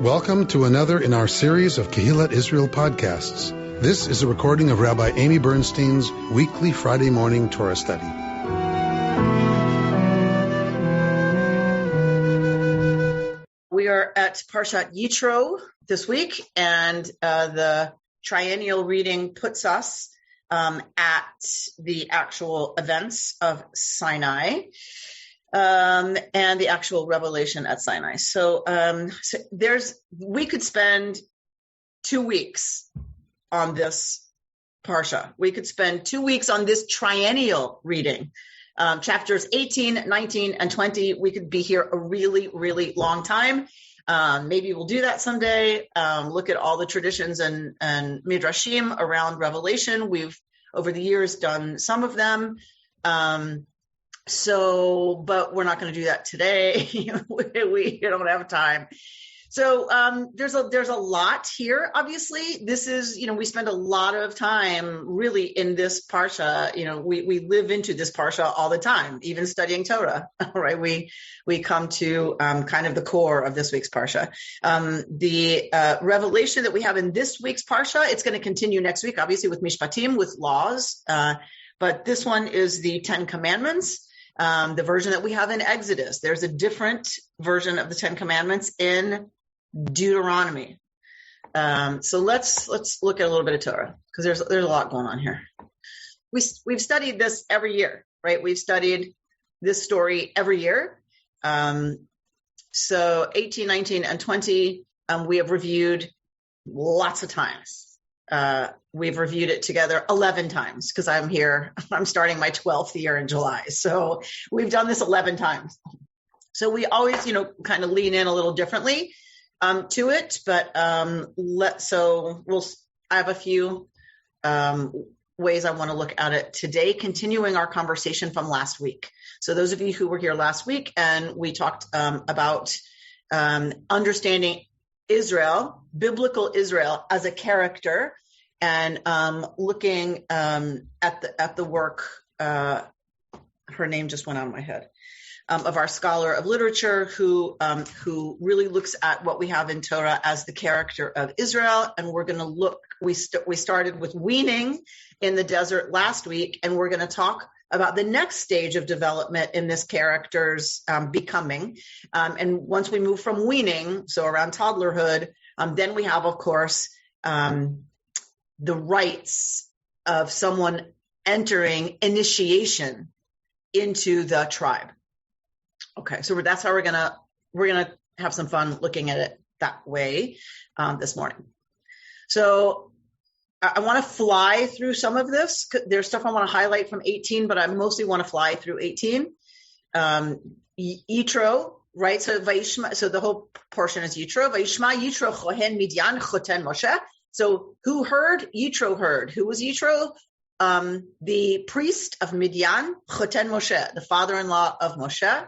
Welcome to another in our series of Kehillat Israel podcasts. This is a recording of Rabbi Amy Bernstein's weekly Friday morning Torah study. We are at Parshat Yitro this week, and the triennial reading puts us at the actual events of Sinai. And the actual revelation at Sinai. So we could spend 2 weeks on this parsha. We could spend 2 weeks on this triennial reading. Chapters 18, 19, and 20, we could be here a really, really long time. Maybe we'll do that someday. Look at all the traditions and midrashim around Revelation. We've, over the years, done some of them. But we're not going to do that today. we don't have time. So there's a lot here. Obviously, this is, we spend a lot of time really in this parsha. We live into this parsha all the time, even studying Torah, right? We come to kind of the core of this week's parsha. The revelation that we have in this week's parsha, it's going to continue next week, obviously with Mishpatim, with laws. But this one is the 10 Commandments. The version that we have in Exodus. There's a different version of the 10 Commandments in Deuteronomy. So let's look at a little bit of Torah, because there's a lot going on here. We've studied this every year, right? We've studied this story every year. So 18, 19, and 20, we have reviewed lots of times. We've reviewed it together 11 times because I'm starting my 12th year in July. So we've done this 11 times. So we always, kind of lean in a little differently to it. But I have a few ways I want to look at it today, continuing our conversation from last week. So those of you who were here last week, and we talked about understanding Israel, biblical Israel as a character, and looking at the work, her name just went out of my head, of our scholar of literature who really looks at what we have in Torah as the character of Israel. And we're going to look, we started with weaning in the desert last week, and we're going to talk about the next stage of development in this character's becoming. And once we move from weaning, so around toddlerhood, then we have, of course, the rites of someone entering initiation into the tribe. Okay, so that's how we're gonna have some fun looking at it that way this morning. So I want to fly through some of this. There's stuff I want to highlight from 18, but I mostly want to fly through 18. Yitro, right? So Vayishma, so the whole portion is Yitro. Vayishma Yitro chohen Midyan choten Moshe. So who heard? Yitro heard. Who was Yitro? The priest of Midyan, choten Moshe, the father-in-law of Moshe.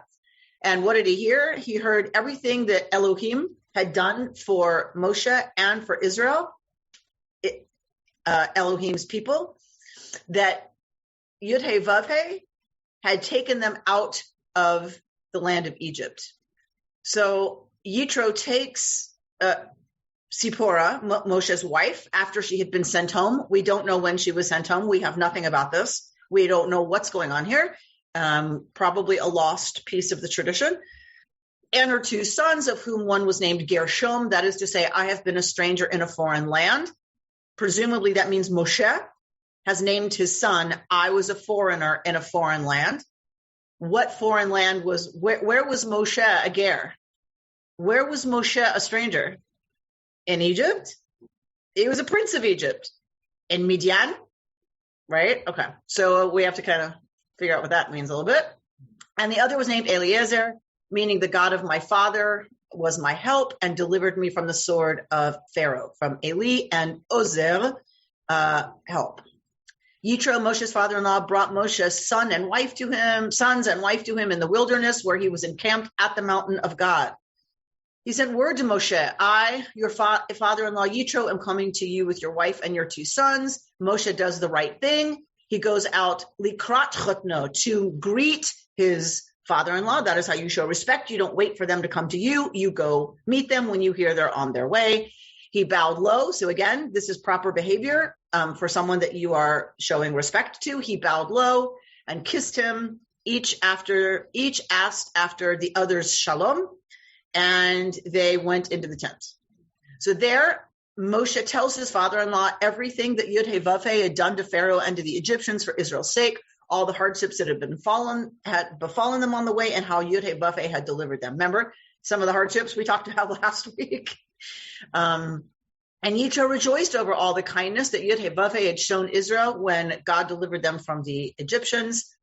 And what did he hear? He heard everything that Elohim had done for Moshe and for Israel. Elohim's people, that Yud-He Vav-He had taken them out of the land of Egypt. So Yitro takes Sipporah, Moshe's wife, after she had been sent home. We don't know when she was sent home. We have nothing about this. We don't know what's going on here. Probably a lost piece of the tradition. And her 2 sons, of whom one was named Gershom, that is to say, I have been a stranger in a foreign land. Presumably that means Moshe has named his son, I was a foreigner in a foreign land. What foreign land was, where was Moshe a ger? Where was Moshe a stranger? In Egypt? He was a prince of Egypt. In Midian? Right? Okay. So we have to kind of figure out what that means a little bit. And the other was named Eliezer, meaning the God of my father was my help and delivered me from the sword of Pharaoh, from Eli and Ozer, help. Yitro, Moshe's father-in-law, brought Moshe's sons and wife to him in the wilderness where he was encamped at the mountain of God. He sent word to Moshe, I, your father-in-law Yitro, am coming to you with your wife and your 2 sons. Moshe does the right thing. He goes out likrat chutno, to greet his father-in-law. That is how you show respect. You don't wait for them to come to you. You go meet them when you hear they're on their way. He bowed low. So again, this is proper behavior for someone that you are showing respect to. He bowed low and kissed him. Each asked after the other's shalom, and they went into the tent. So there, Moshe tells his father-in-law everything that Yud-Heh-Vav-Heh had done to Pharaoh and to the Egyptians for Israel's sake, all the hardships that had befallen them on the way, and how Yud-Heh-Vav-Heh had delivered them. Remember some of the hardships we talked about last week? And Yitro rejoiced over all the kindness that Yud-Heh-Vav-Heh had shown Israel when God delivered them from the Egyptians.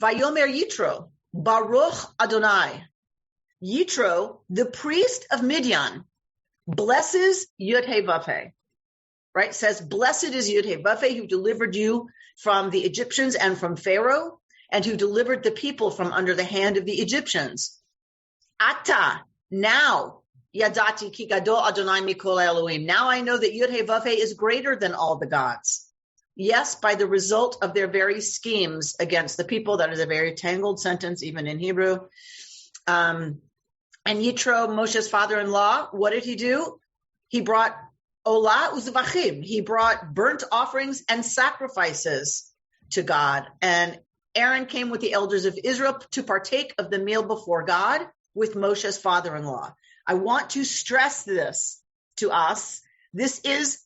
Vayomer Yitro, Baruch Adonai. Yitro, the priest of Midian, blesses Yud-Heh-Vav-Heh, right? Says, blessed is Yud-Heh-Vav-Heh who delivered you from the Egyptians and from Pharaoh, and who delivered the people from under the hand of the Egyptians. Ata, now, Yadati ki gadol Adonai mikol Elohim. Now I know that Yud-Heh-Vav-Heh is greater than all the gods. Yes, by the result of their very schemes against the people. That is a very tangled sentence, even in Hebrew. And Yitro, Moshe's father-in-law, what did he do? He brought Olah uzvachim. He brought burnt offerings and sacrifices to God. And Aaron came with the elders of Israel to partake of the meal before God with Moshe's father-in-law. I want to stress this to us. This is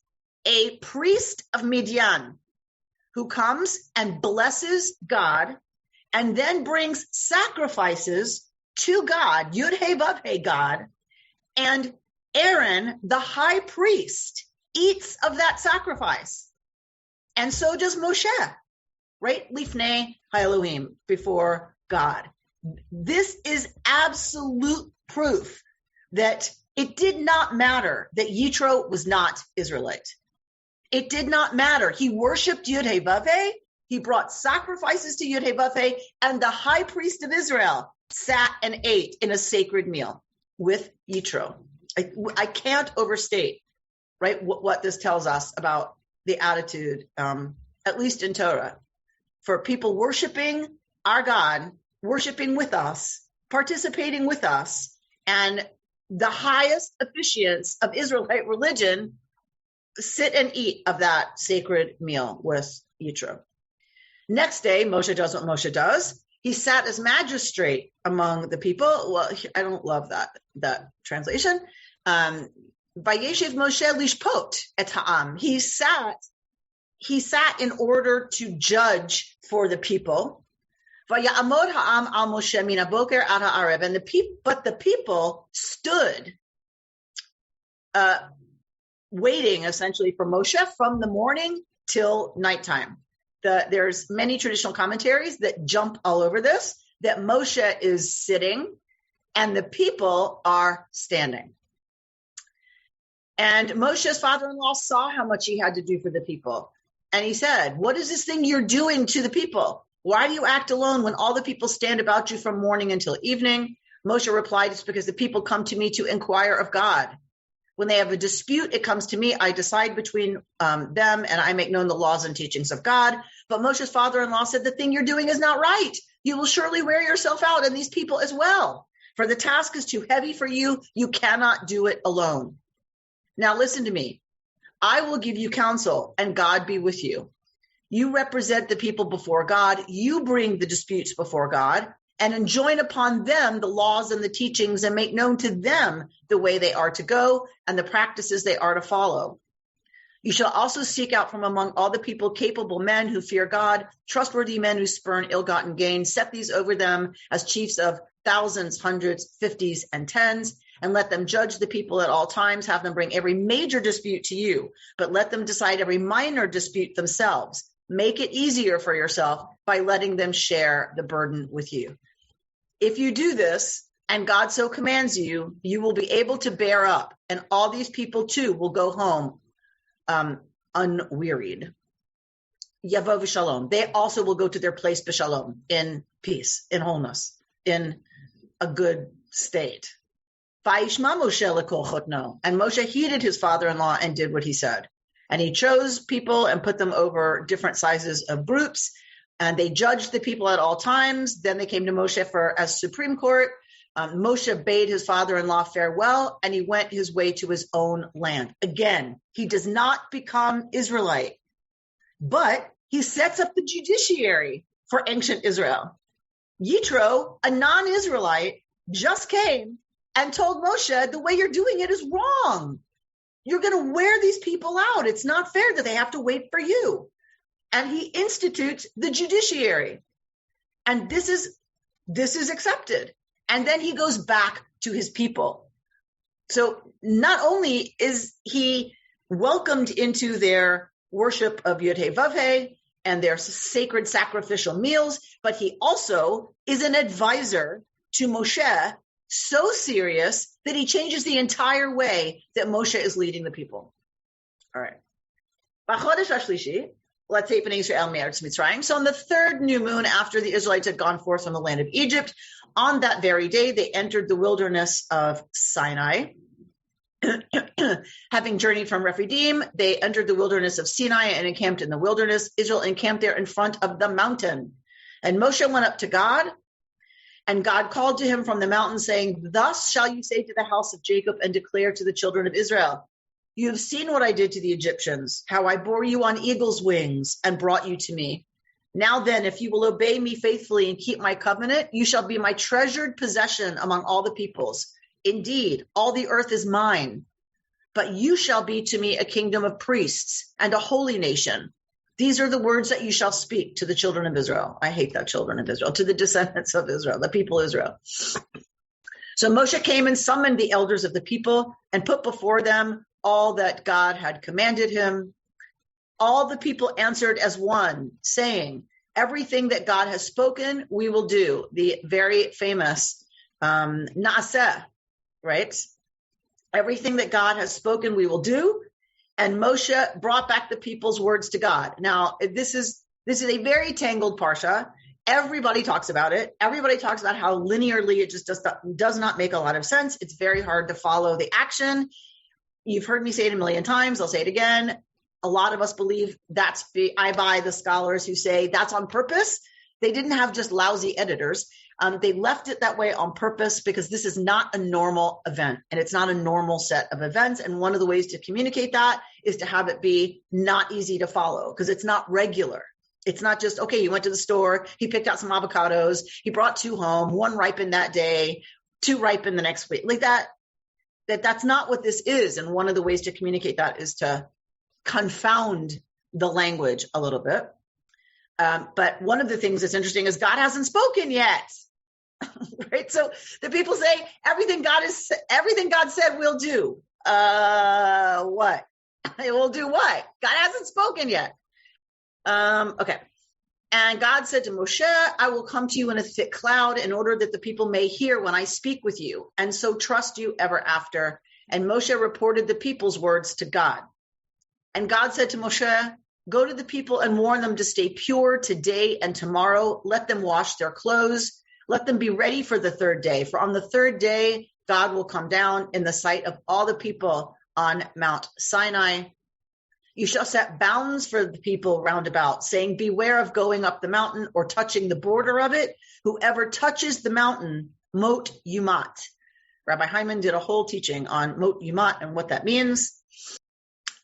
a priest of Midian who comes and blesses God and then brings sacrifices to God, Yud-Heh-Vav-Heh God, and Aaron, the high priest, eats of that sacrifice. And so does Moshe, right? Lifnei HaElohim, before God. This is absolute proof that it did not matter that Yitro was not Israelite. It did not matter. He worshiped Yud-Heh-Vav-Heh. He brought sacrifices to Yud-Heh-Vav-Heh, and the high priest of Israel sat and ate in a sacred meal with Yitro. I can't overstate, right, what this tells us about the attitude, at least in Torah, for people worshiping our God, worshiping with us, participating with us, and the highest officiants of Israelite religion sit and eat of that sacred meal with Yitro. Next day, Moshe does what Moshe does. He sat as magistrate among the people. Well, I don't love that translation. Vayeshev Moshe lishpot et ha'am. He sat in order to judge for the people. Vayamod ha'am al Moshe min haboker ad ha'arev. And the people stood, waiting essentially for Moshe from the morning till nighttime. There's many traditional commentaries that jump all over this, that Moshe is sitting and the people are standing. And Moshe's father-in-law saw how much he had to do for the people. And he said, what is this thing you're doing to the people? Why do you act alone when all the people stand about you from morning until evening? Moshe replied, it's because the people come to me to inquire of God. When they have a dispute, it comes to me. I decide between them, and I make known the laws and teachings of God. But Moshe's father-in-law said, the thing you're doing is not right. You will surely wear yourself out, and these people as well. For the task is too heavy for you. You cannot do it alone. Now listen to me. I will give you counsel, and God be with you. You represent the people before God. You bring the disputes before God, and enjoin upon them the laws and the teachings, and make known to them the way they are to go and the practices they are to follow. You shall also seek out from among all the people capable men who fear God, trustworthy men who spurn ill-gotten gain. Set these over them as chiefs of thousands, hundreds, fifties, and tens, and let them judge the people at all times. Have them bring every major dispute to you, but let them decide every minor dispute themselves. Make it easier for yourself by letting them share the burden with you. If you do this, and God so commands you, you will be able to bear up, and all these people too will go home unwearied. Yavo v'shalom. They also will go to their place b'shalom, in peace, in wholeness, in a good state. Vayishma Moshe lekol chotno. And Moshe heeded his father-in-law and did what he said. And he chose people and put them over different sizes of groups. and they judged the people at all times. Then they came to Moshe as Supreme Court. Moshe bade his father-in-law farewell, and he went his way to his own land. Again, he does not become Israelite, but he sets up the judiciary for ancient Israel. Yitro, a non-Israelite, just came and told Moshe, the way you're doing it is wrong. You're going to wear these people out. It's not fair that they have to wait for you. And he institutes the judiciary. And this is accepted. And then he goes back to his people. So not only is he welcomed into their worship of Yud-Heh-Vav-Heh and their sacred sacrificial meals, but he also is an advisor to Moshe, so serious that he changes the entire way that Moshe is leading the people. All right. B'chodesh HaShlishi, let's say Bnei Yisrael me'eretz Mitzrayim. So on the third new moon after the Israelites had gone forth from the land of Egypt, on that very day, they entered the wilderness of Sinai. Having journeyed from Rephidim, they entered the wilderness of Sinai and encamped in the wilderness. Israel encamped there in front of the mountain. And Moshe went up to God, and God called to him from the mountain, saying, "Thus shall you say to the house of Jacob and declare to the children of Israel, you have seen what I did to the Egyptians, how I bore you on eagle's wings and brought you to me. Now then, if you will obey me faithfully and keep my covenant, you shall be my treasured possession among all the peoples. Indeed, all the earth is mine, but you shall be to me a kingdom of priests and a holy nation. These are the words that you shall speak to the children of Israel." I hate that, children of Israel, to the descendants of Israel, the people of Israel. So Moshe came and summoned the elders of the people and put before them all that God had commanded him. All the people answered as one, saying, "Everything that God has spoken, we will do." The very famous Naaseh, right? Everything that God has spoken, we will do. And Moshe brought back the people's words to God. Now, this is a very tangled parsha. Everybody talks about it. Everybody talks about how linearly it just does not make a lot of sense. It's very hard to follow the action. You've heard me say it a million times. I'll say it again. A lot of us believe I buy the scholars who say that's on purpose. They didn't have just lousy editors. They left it that way on purpose because this is not a normal event and it's not a normal set of events. And one of the ways to communicate that is to have it be not easy to follow because it's not regular. It's not just, okay, you went to the store, he picked out some avocados, he brought 2 home, 1 ripened that day, 2 ripened the next week. Like that's not what this is. And one of the ways to communicate that is to confound the language a little bit. But one of the things that's interesting is God hasn't spoken yet. Right? So the people say everything God said we'll do. What? We'll do what? God hasn't spoken yet. Okay. And God said to Moshe, "I will come to you in a thick cloud in order that the people may hear when I speak with you, and so trust you ever after." And Moshe reported the people's words to God. And God said to Moshe, "Go to the people and warn them to stay pure today and tomorrow. Let them wash their clothes. Let them be ready for the 3rd day. For on the 3rd day, God will come down in the sight of all the people on Mount Sinai. You shall set bounds for the people round about, saying, beware of going up the mountain or touching the border of it. Whoever touches the mountain, mot yumat." Rabbi Hyman did a whole teaching on mot yumat and what that means.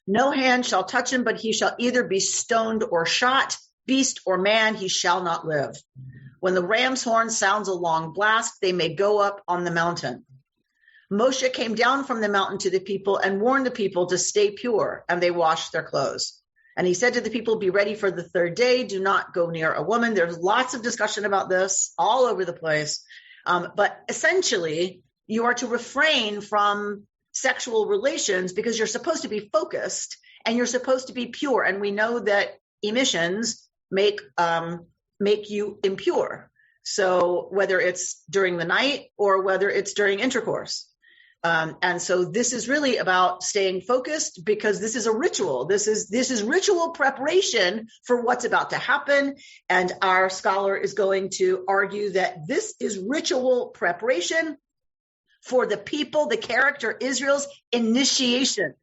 "No hand shall touch him, but he shall either be stoned or shot. Beast or man, he shall not live. When the ram's horn sounds a long blast, they may go up on the mountain." Moshe came down from the mountain to the people and warned the people to stay pure, and they washed their clothes. And he said to the people, "Be ready for the 3rd day. Do not go near a woman." There's lots of discussion about this all over the place. But essentially, you are to refrain from sexual relations because you're supposed to be focused and you're supposed to be pure. And we know that emissions make you impure. So whether it's during the night or whether it's during intercourse. And so this is really about staying focused because this is a ritual. This is ritual preparation for what's about to happen. And our scholar is going to argue that this is ritual preparation for the people, the character Israel's initiation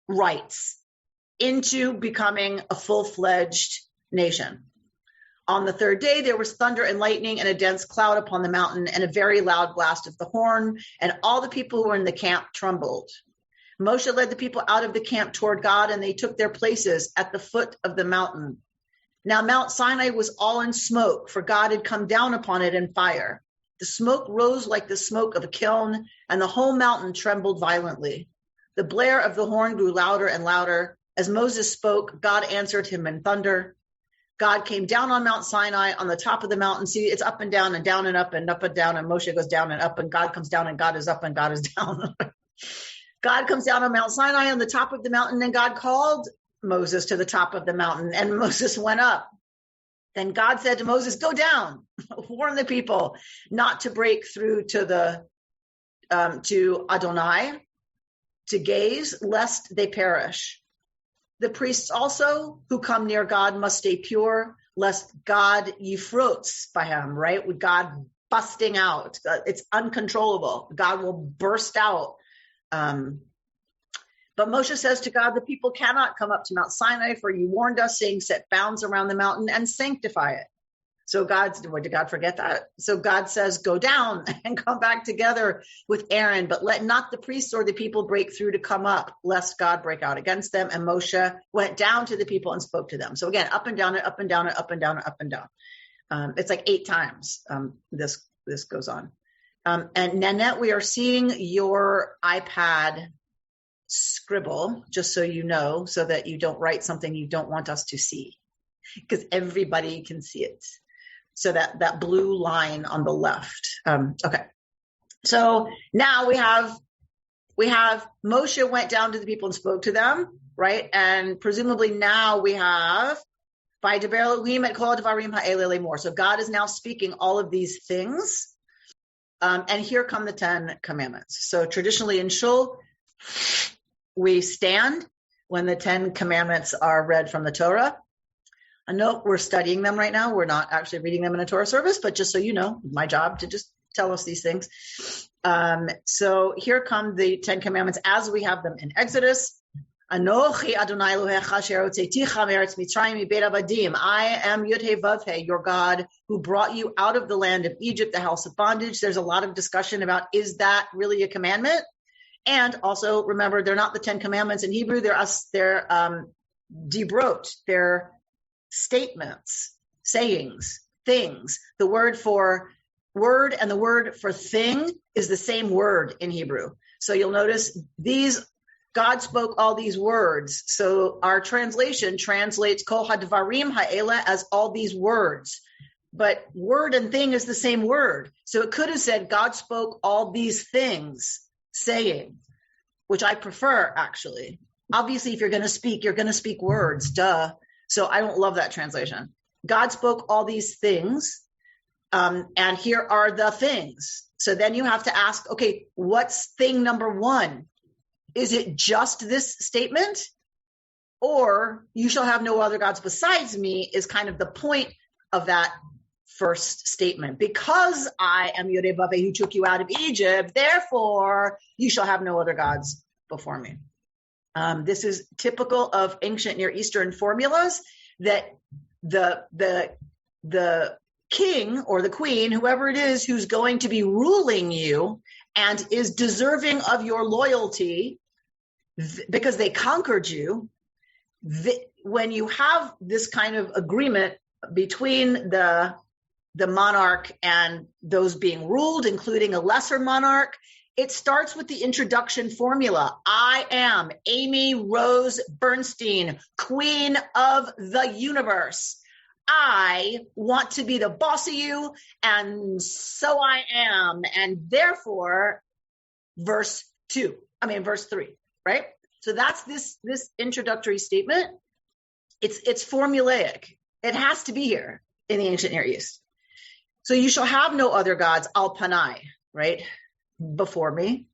rites into becoming a full-fledged nation. On the third day, there was thunder and lightning and a dense cloud upon the mountain and a very loud blast of the horn, and all the people who were in the camp trembled. Moshe led the people out of the camp toward God, and they took their places at the foot of the mountain. Now Mount Sinai was all in smoke, for God had come down upon it in fire. The smoke rose like the smoke of a kiln, and the whole mountain trembled violently. The blare of the horn grew louder and louder. As Moses spoke, God answered him in thunder. God came down on Mount Sinai on the top of the mountain. See, it's up and down and down and up and up and down, and Moshe goes down and up, and God comes down and God is up and God is down. God comes down on Mount Sinai on the top of the mountain, and God called Moses to the top of the mountain, and Moses went up. Then God said to Moses, go down, warn the people not to break through to Adonai, to gaze, lest they perish. The priests also who come near God must stay pure, lest God yifrotz bahem, right? With God busting out. It's uncontrollable. God will burst out. But Moshe says to God, the people cannot come up to Mount Sinai, for you warned us, saying, set bounds around the mountain and sanctify it. So did God forget that? So God says, go down and come back together with Aaron, but let not the priests or the people break through to come up, lest God break out against them. And Moshe went down to the people and spoke to them. So again, up and down, up and down, up and down, up and down. It's like 8 times this goes on. And Nanette, we are seeing your iPad scribble, just so you know, so that you don't write something you don't want us to see, because everybody can see it. So that blue line on the left. Okay. So now we have Moshe went down to the people and spoke to them, right? And presumably now we have Vaydaber Elohim et kol ha'dvarim ha'eleh lemor. So God is now speaking all of these things. And here come the 10 commandments. So traditionally in Shul, we stand when the 10 commandments are read from the Torah. I know we're studying them right now. We're not actually reading them in a Torah service, but just so you know, my job to just tell us these things. So here come the 10 commandments as we have them in Exodus. Anochi Adonai Elohecha asher hotzeiticha me'eretz Mitzrayim mibeit avadim. I am Yud-Heh Vav-Heh, your God, who brought you out of the land of Egypt, the house of bondage. There's a lot of discussion about, is that really a commandment? And also, remember, they're not the 10 commandments in Hebrew. They're dibrot. They're statements, sayings, things. The word for word and the word for thing is the same word in Hebrew. So you'll notice God spoke all these words. So our translation translates kol hadvarim ha'ela as all these words. But word and thing is the same word. So it could have said God spoke all these things, saying, which I prefer, actually. Obviously, if you're going to speak words, duh. So I don't love that translation. God spoke all these things, and here are the things. So then you have to ask, okay, what's thing number 1? Is it just this statement? Or you shall have no other gods besides me is kind of the point of that first statement. Because I am Yod-Heh Vav-Heh who took you out of Egypt, therefore you shall have no other gods before me. This is typical of ancient Near Eastern formulas that the king or the queen, whoever it is who's going to be ruling you and is deserving of your loyalty because they conquered you, when you have this kind of agreement between the monarch and those being ruled, including a lesser monarch, it starts with the introduction formula. I am Amy Rose Bernstein, queen of the universe. I want to be the boss of you, and so I am. And therefore, verse 3, right? So that's this introductory statement. It's formulaic. It has to be here in the ancient Near East. So you shall have no other gods, al panai, right? Before me.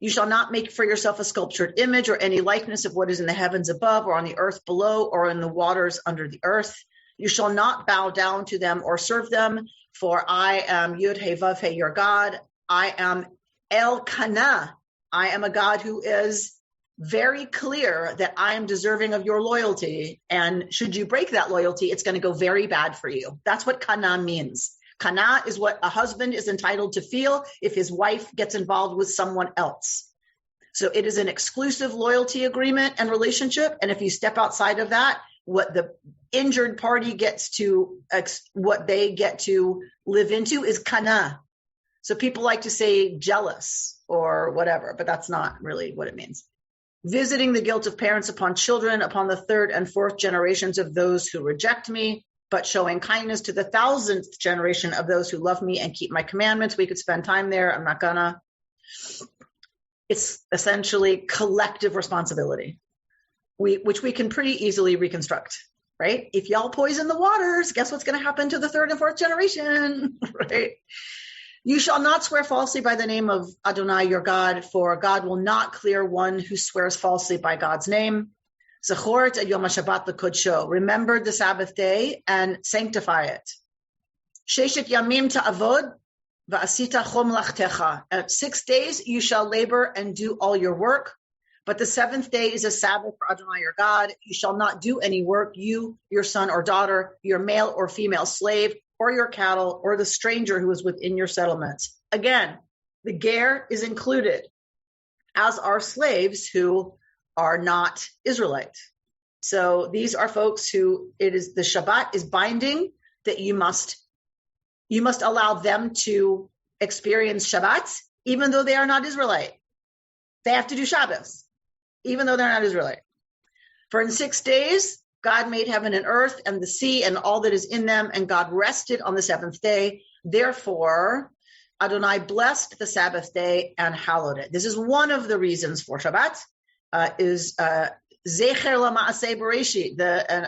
You shall not make for yourself a sculptured image or any likeness of what is in the heavens above or on the earth below or in the waters under the earth. You shall not bow down to them or serve them, for I am Yud-Heh Vav-Heh, your God. I am El Kana. I am a God who is very clear that I am deserving of your loyalty. And should you break that loyalty, it's going to go very bad for you. That's what kana means. Kana is what a husband is entitled to feel if his wife gets involved with someone else. So it is an exclusive loyalty agreement and relationship. And if you step outside of that, what the injured party gets to, what they get to live into is kana. So people like to say jealous or whatever, but that's not really what it means. Visiting the guilt of parents upon children, upon the third and fourth generations of those who reject me, but showing kindness to the 1,000th generation of those who love me and keep my commandments. We could spend time there. I'm not gonna. It's essentially collective responsibility, which we can pretty easily reconstruct, right? If y'all poison the waters, guess what's going to happen to the third and fourth generation, right? You shall not swear falsely by the name of Adonai your God, for God will not clear one who swears falsely by God's name. Zechor et Yom HaShabbat l'kodsho. Remember the Sabbath day and sanctify it. Sheshet yamim ta'avod va'asita chom lachtecha. At 6 days you shall labor and do all your work, but the 7th day is a Sabbath for Adonai your God. You shall not do any work, you, your son or daughter, your male or female slave, or your cattle, or the stranger who is within your settlements. Again, the ger is included, as are slaves who are not Israelite. So these are folks who the Shabbat is binding, that you must allow them to experience Shabbat, even though they are not Israelite. They have to do Shabbos, even though they're not Israelite. For in 6 days, God made heaven and earth and the sea and all that is in them, and God rested on the 7th day. Therefore, Adonai blessed the Sabbath day and hallowed it. This is one of the reasons for Shabbat, is Zecher L'Maaseh Bereshit,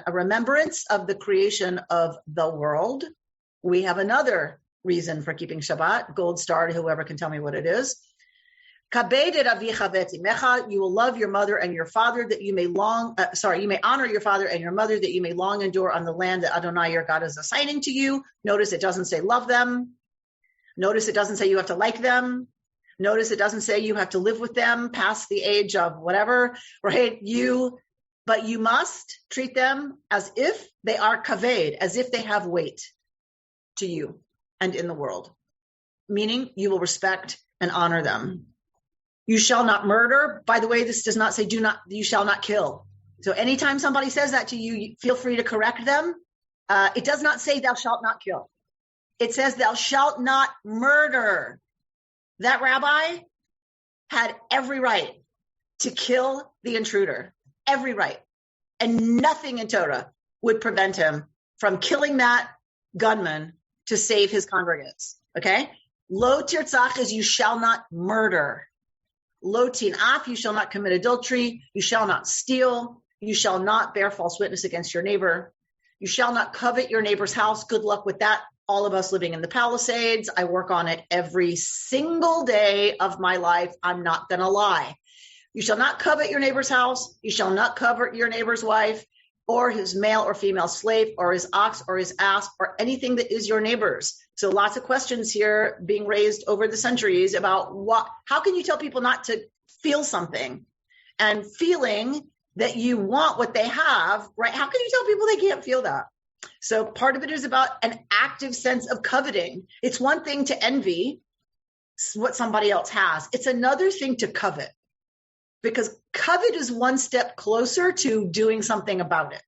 a remembrance of the creation of the world. We have another reason for keeping Shabbat, gold star to whoever can tell me what it is. Kabed et avicha v'etimecha, you will love your mother and your father, that you may you may honor your father and your mother, that you may long endure on the land that Adonai your God is assigning to you. Notice it doesn't say love them. Notice it doesn't say you have to like them. Notice it doesn't say you have to live with them past the age of whatever, right? But you must treat them as if they are kaved, as if they have weight to you and in the world. Meaning you will respect and honor them. You shall not murder. By the way, this does not say you shall not kill. So anytime somebody says that to you, feel free to correct them. It does not say thou shalt not kill. It says thou shalt not murder. That rabbi had every right to kill the intruder. Every right. And nothing in Torah would prevent him from killing that gunman to save his congregants. Okay? Lo tirtzach is you shall not murder. Lo tin'af, you shall not commit adultery. You shall not steal. You shall not bear false witness against your neighbor. You shall not covet your neighbor's house. Good luck with that. All of us living in the Palisades, I work on it every single day of my life. I'm not going to lie. You shall not covet your neighbor's house. You shall not covet your neighbor's wife, or his male or female slave, or his ox, or his ass, or anything that is your neighbor's. So lots of questions here being raised over the centuries about how can you tell people not to feel something, and feeling that you want what they have, right? How can you tell people they can't feel that? So part of it is about an active sense of coveting. It's one thing to envy what somebody else has. It's another thing to covet, because covet is one step closer to doing something about it.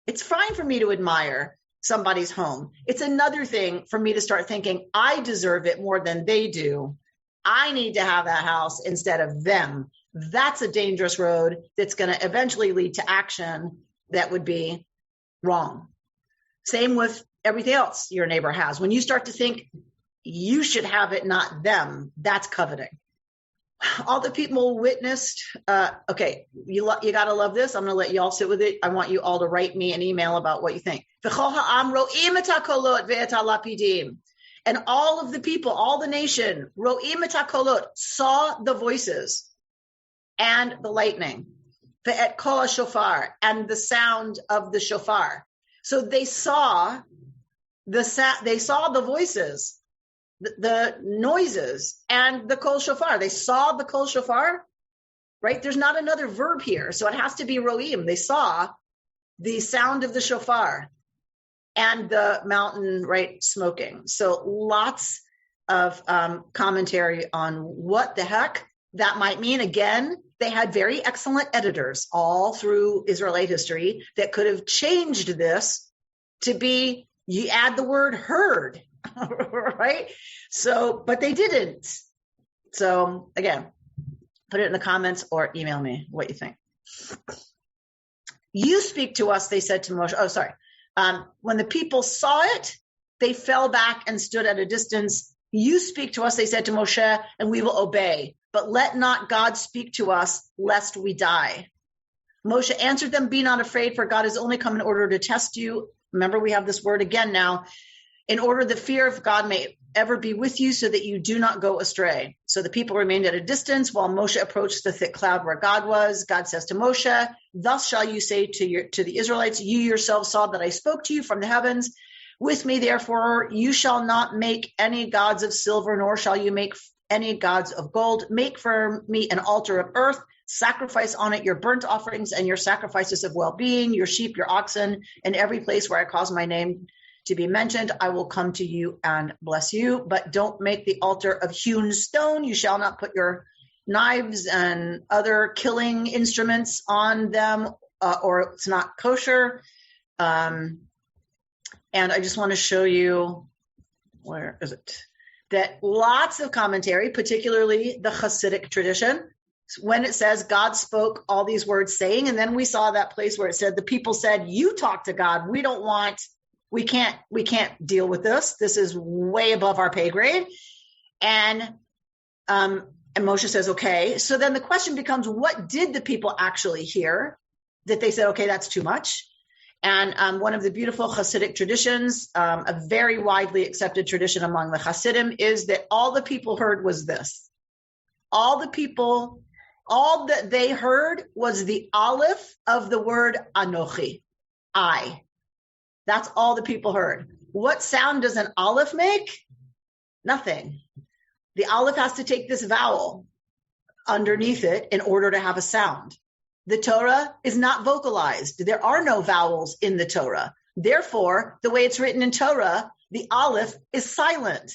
It's fine for me to admire somebody's home. It's another thing for me to start thinking, I deserve it more than they do. I need to have that house instead of them. That's a dangerous road that's going to eventually lead to action that would be wrong. Same with everything else your neighbor has. When you start to think you should have it, not them, that's coveting. All the people witnessed, okay, you got to love this. I'm going to let you all sit with it. I want you all to write me an email about what you think. And all of the people, all the nation, ro'im et hakolot, saw the voices and the lightning, ve'et kol shofar, and the sound of the shofar. So they saw the voices, the noises, and the kol shofar. They saw the kol shofar, right? There's not another verb here. So it has to be ro'im. They saw the sound of the shofar and the mountain, right, smoking. So lots of commentary on what the heck that might mean. Again, they had very excellent editors all through Israelite history that could have changed this to be, you add the word heard, right? So, but they didn't. So again, put it in the comments or email me what you think. You speak to us, they said to Moshe. Oh, sorry. When the people saw it, they fell back and stood at a distance. You speak to us, they said to Moshe, and we will obey. But let not God speak to us, lest we die. Moshe answered them, be not afraid, for God has only come in order to test you. Remember, we have this word again now. In order the fear of God may ever be with you, so that you do not go astray. So the people remained at a distance while Moshe approached the thick cloud where God was. God says to Moshe, thus shall you say to the Israelites, you yourselves saw that I spoke to you from the heavens. With me, therefore, you shall not make any gods of silver, nor shall you make any gods of gold. Make for me an altar of earth, sacrifice on it your burnt offerings and your sacrifices of well-being, your sheep, your oxen, and every place where I cause my name to be mentioned, I will come to you and bless you. But don't make the altar of hewn stone. You shall not put your knives and other killing instruments on them, or it's not kosher. And I just want to show you, where is it? That lots of commentary, particularly the Hasidic tradition, when it says God spoke all these words saying, and then we saw that place where it said the people said, you talk to God. We can't deal with this. This is way above our pay grade. And Moshe says, okay. So then the question becomes, what did the people actually hear that they said, okay, that's too much? And one of the beautiful Hasidic traditions, a very widely accepted tradition among the Hasidim, is that all the people heard was this. All that they heard was the Aleph of the word Anochi, I. That's all the people heard. What sound does an Aleph make? Nothing. The Aleph has to take this vowel underneath it in order to have a sound. The Torah is not vocalized. There are no vowels in the Torah. Therefore, the way it's written in Torah, the Aleph is silent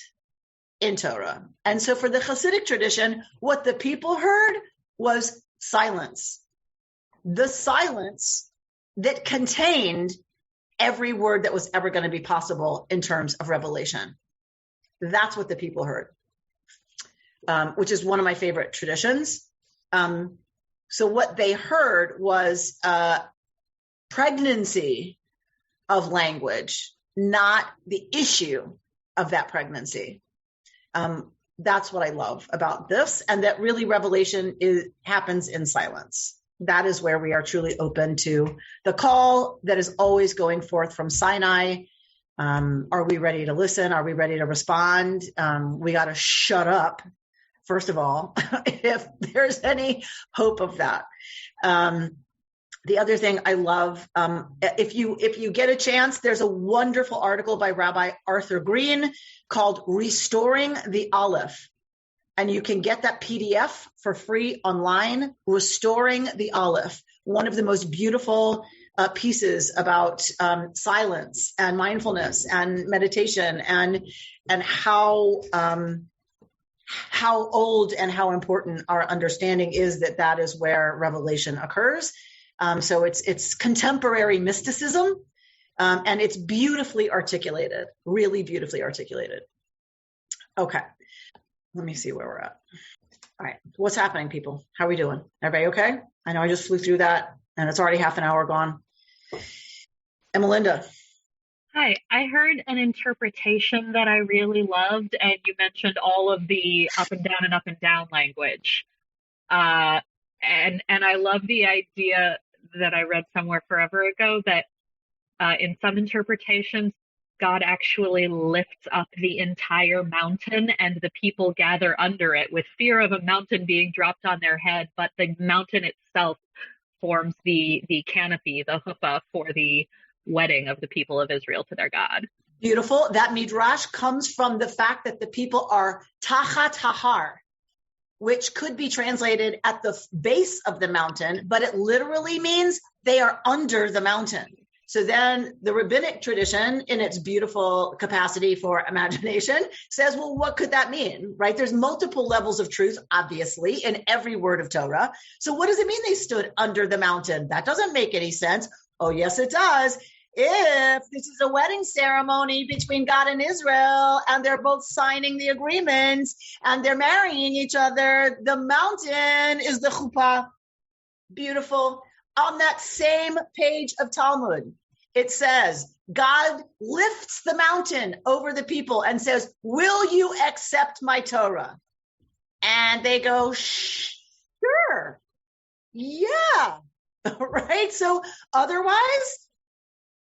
in Torah. And so for the Hasidic tradition, what the people heard was silence. The silence that contained every word that was ever going to be possible in terms of revelation. That's what the people heard, which is one of my favorite traditions. So what they heard was pregnancy of language, not the issue of that pregnancy. That's what I love about this, and that really revelation happens in silence. That is where we are truly open to the call that is always going forth from Sinai. Are we ready to listen? Are we ready to respond? We got to shut up, first of all, if there's any hope of that. The other thing I love, if you get a chance, there's a wonderful article by Rabbi Arthur Green called Restoring the Aleph. And you can get that PDF for free online, Restoring the Aleph, one of the most beautiful pieces about silence and mindfulness and meditation and how old and how important our understanding is that is where revelation occurs. So it's contemporary mysticism, and it's beautifully articulated, really beautifully articulated. Okay. Let me see where we're at. All right. What's happening, people? How are we doing? Everybody okay? I know I just flew through that and it's already half an hour gone. And Melinda. Hi. I heard an interpretation that I really loved, and you mentioned all of the up and down language. And I love the idea that I read somewhere forever ago that in some interpretations, God actually lifts up the entire mountain and the people gather under it with fear of a mountain being dropped on their head, but the mountain itself forms the canopy, the chuppah for the wedding of the people of Israel to their God. Beautiful. That midrash comes from the fact that the people are tachat hahar. which could be translated at the base of the mountain, but it literally means they are under the mountain. So then the rabbinic tradition, in its beautiful capacity for imagination, says, well, what could that mean, right? There's multiple levels of truth, obviously, in every word of Torah. So what does it mean they stood under the mountain? That doesn't make any sense. Oh, yes, it does. If this is a wedding ceremony between God and Israel, and they're both signing the agreement, and they're marrying each other, the mountain is the chuppah. Beautiful. On that same page of Talmud, it says, God lifts the mountain over the people and says, will you accept my Torah? And they go, sure. Yeah. Right? So otherwise,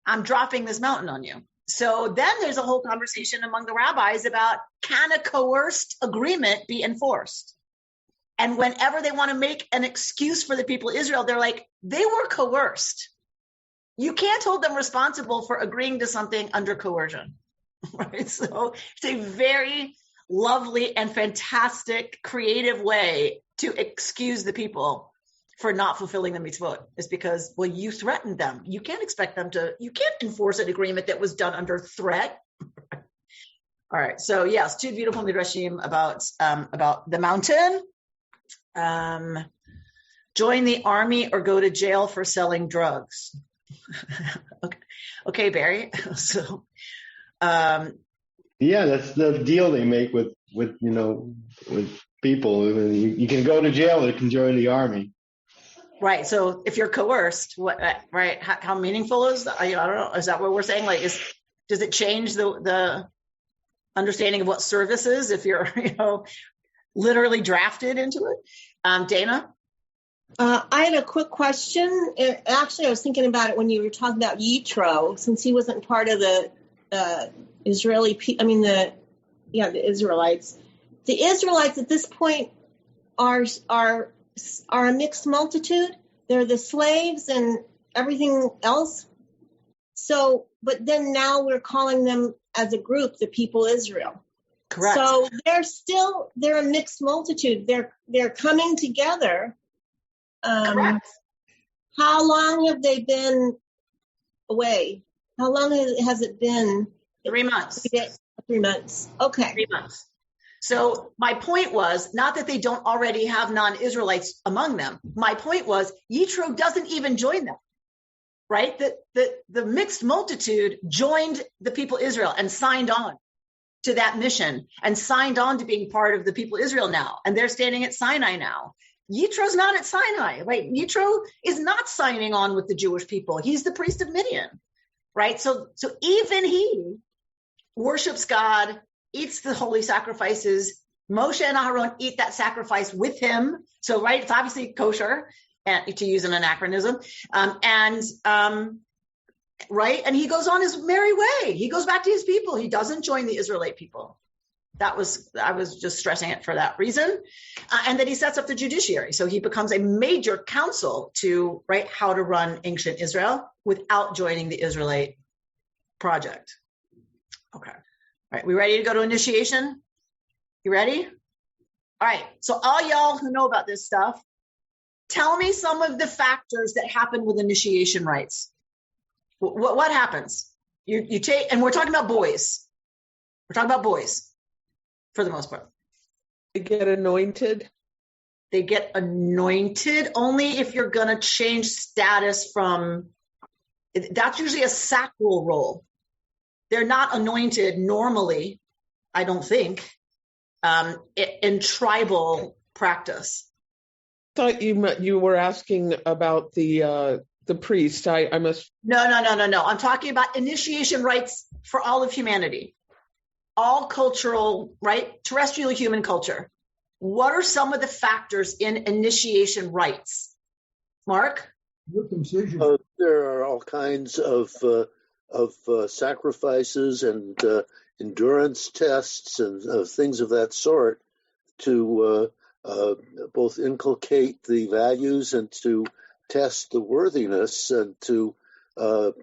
I'm dropping this mountain on you. So then there's a whole conversation among the rabbis about, can a coerced agreement be enforced? And whenever they want to make an excuse for the people of Israel, they're like, they were coerced. You can't hold them responsible for agreeing to something under coercion, right? So it's a very lovely and fantastic, creative way to excuse the people for not fulfilling the mitzvot. Is because, well, you threatened them. You can't expect them to, you can't enforce an agreement that was done under threat. All right. So yes, two beautiful midrashim about the mountain. Join the army or go to jail for selling drugs. Okay, Barry. So, yeah, that's the deal they make with people. You can go to jail or you can join the army. Right. So if you're coerced, what? Right? How meaningful is that? I don't know. Is that what we're saying? Like, does it change the understanding of what service is if you're literally drafted into it? Dana? I had a quick question. Actually, I was thinking about it when you were talking about Yitro, since he wasn't part of the Israeli. The Israelites. The Israelites at this point are a mixed multitude. They're the slaves and everything else. So, but then now we're calling them as a group the people Israel. Correct. So they're a mixed multitude. They're coming together. Correct. How long have they been away? How long has it been? 3 months. 3 months. Okay. 3 months. So my point was not that they don't already have non-Israelites among them. My point was Yitro doesn't even join them, right? The mixed multitude joined the people Israel and signed on to that mission and signed on to being part of the people Israel now. And they're standing at Sinai now. Yitro's not at Sinai, right? Yitro is not signing on with the Jewish people. He's the priest of Midian, right? So even he worships God, eats the holy sacrifices. Moshe and Aharon eat that sacrifice with him. So, right, it's obviously kosher, and to use an anachronism. Right, and he goes on his merry way. He goes back to his people. He doesn't join the Israelite people. I was just stressing it for that reason. And then he sets up the judiciary. So he becomes a major council to write how to run ancient Israel without joining the Israelite project. Okay. All right. We ready to go to initiation? You ready? All right. So all y'all who know about this stuff, tell me some of the factors that happen with initiation rites. What happens? You take, and we're talking about boys. We're talking about boys. For the most part. They get anointed? They get anointed only if you're going to change status from, that's usually a sacral role. They're not anointed normally, I don't think, in tribal practice. I thought you were asking about the priest. I must. No. I'm talking about initiation rites for all of humanity. All cultural, right? Terrestrial human culture. What are some of the factors in initiation rites? Mark? Circumcision. There are all kinds of sacrifices and endurance tests and things of that sort to both inculcate the values and to test the worthiness and to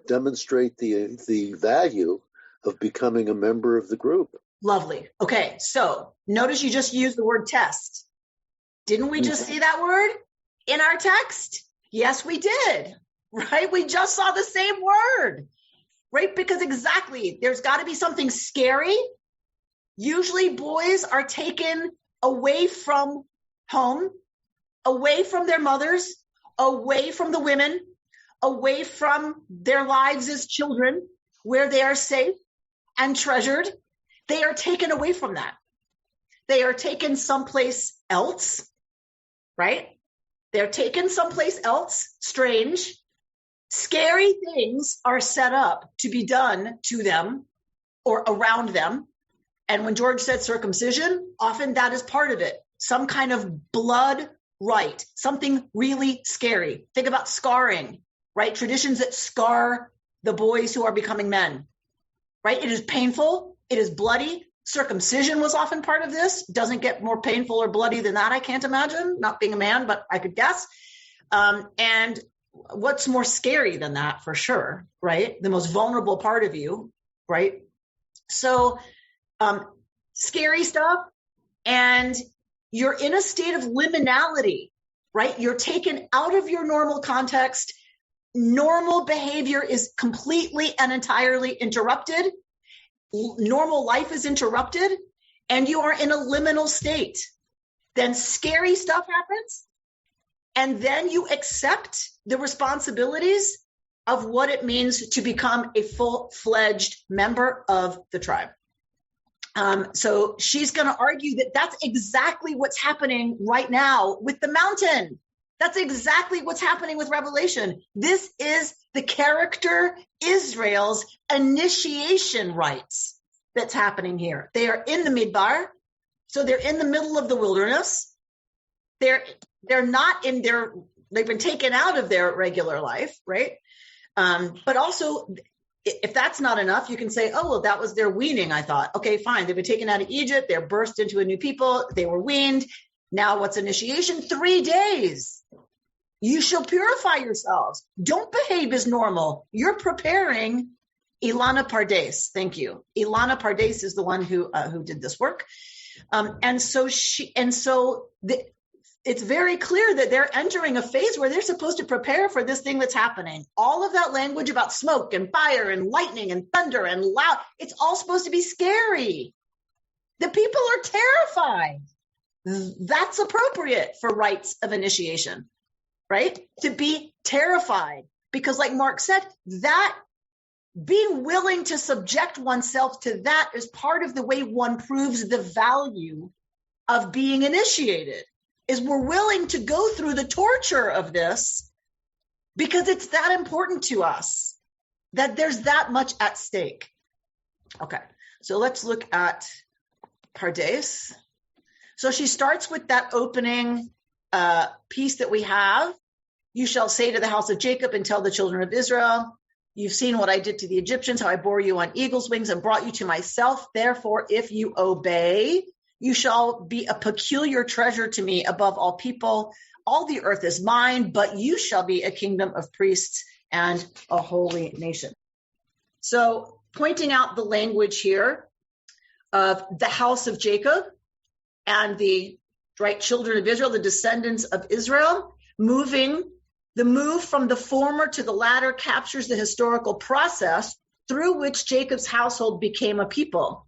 demonstrate the value of becoming a member of the group. Lovely. Okay, so notice you just used the word test. Didn't we just see that word in our text? Yes, we did, right? We just saw the same word, right? Because exactly, there's got to be something scary. Usually boys are taken away from home, away from their mothers, away from the women, away from their lives as children, where they are safe and treasured. They are taken away from that. They are taken someplace else, right? They're taken someplace else, strange. Scary things are set up to be done to them or around them. And when George said circumcision, often that is part of it. Some kind of blood rite, something really scary. Think about scarring, right? Traditions that scar the boys who are becoming men, right? It is painful. It is bloody. Circumcision was often part of this. Doesn't get more painful or bloody than that, I can't imagine, not being a man, but I could guess. And what's more scary than that, for sure, right? The most vulnerable part of you, right? So scary stuff, and you're in a state of liminality, right? You're taken out of your normal context. Normal behavior is completely and entirely interrupted. Normal life is interrupted, and you are in a liminal state. Then scary stuff happens, and then you accept the responsibilities of what it means to become a full-fledged member of the tribe. So she's going to argue that that's exactly what's happening right now with the mountain. That's exactly what's happening with Revelation. This is the character Israel's initiation rites that's happening here. They are in the Midbar, so they're in the middle of the wilderness. They're not in they've been taken out of their regular life, right? But also, if that's not enough, you can say, oh, well, that was their weaning, I thought. Okay, fine. They've been taken out of Egypt. They're birthed into a new people. They were weaned. Now what's initiation? 3 days. You shall purify yourselves. Don't behave as normal. You're preparing Ilana Pardes. Thank you. Ilana Pardes is the one who did this work. It's very clear that they're entering a phase where they're supposed to prepare for this thing that's happening. All of that language about smoke and fire and lightning and thunder and loud, it's all supposed to be scary. The people are terrified. That's appropriate for rites of initiation, right? To be terrified. Because like Mark said, that being willing to subject oneself to that is part of the way one proves the value of being initiated. Is we're willing to go through the torture of this because it's that important to us, that there's that much at stake. Okay, so let's look at Pardes. So she starts with that opening piece that we have. You shall say to the house of Jacob and tell the children of Israel, you've seen what I did to the Egyptians, how I bore you on eagle's wings and brought you to myself. Therefore, if you obey, you shall be a peculiar treasure to me above all people. All the earth is mine, but you shall be a kingdom of priests and a holy nation. So pointing out the language here of the house of Jacob and the children of Israel, the descendants of Israel, the move from the former to the latter captures the historical process through which Jacob's household became a people.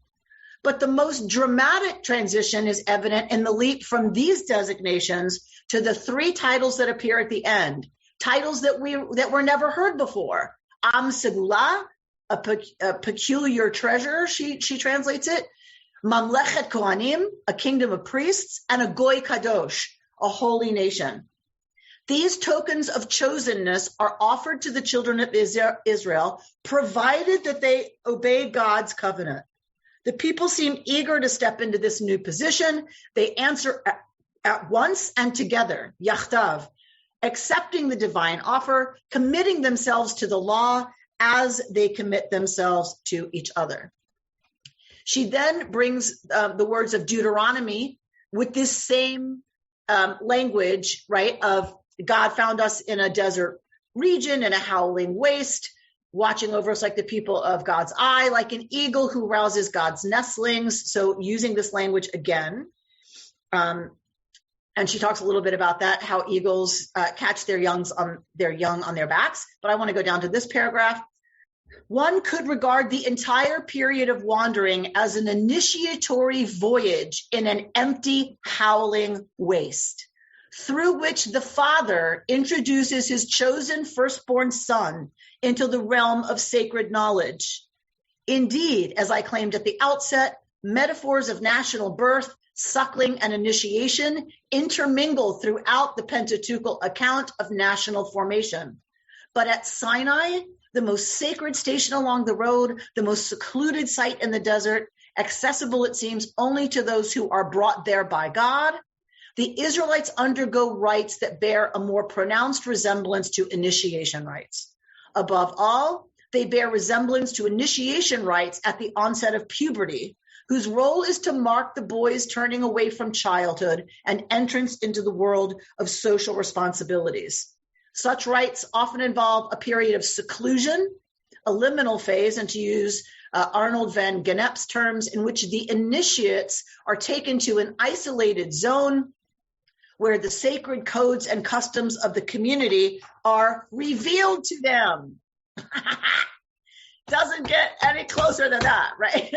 But the most dramatic transition is evident in the leap from these designations to the 3 titles that appear at the end, titles that were never heard before. Am Segula, a peculiar treasure, she translates it. Mamlechet Kohanim, a kingdom of priests, and a Goy Kadosh, a holy nation. These tokens of chosenness are offered to the children of Israel, provided that they obey God's covenant. The people seem eager to step into this new position. They answer at once and together, yachtav, accepting the divine offer, committing themselves to the law as they commit themselves to each other. She then brings the words of Deuteronomy with this same language, right, of God found us in a desert region, in a howling waste, watching over us like the people of God's eye, like an eagle who rouses God's nestlings. So using this language again. And she talks a little bit about that, how eagles catch their young on their backs. But I want to go down to this paragraph. One could regard the entire period of wandering as an initiatory voyage in an empty, howling waste, through which the father introduces his chosen firstborn son into the realm of sacred knowledge. Indeed, as I claimed at the outset, metaphors of national birth, suckling, and initiation intermingle throughout the Pentateuchal account of national formation. But at Sinai, the most sacred station along the road, the most secluded site in the desert, accessible, it seems, only to those who are brought there by God, the Israelites undergo rites that bear a more pronounced resemblance to initiation rites. Above all, they bear resemblance to initiation rites at the onset of puberty, whose role is to mark the boy's turning away from childhood and entrance into the world of social responsibilities. Such rites often involve a period of seclusion, a liminal phase, and to use Arnold van Gennep's terms, in which the initiates are taken to an isolated zone where the sacred codes and customs of the community are revealed to them. Doesn't get any closer than that, right?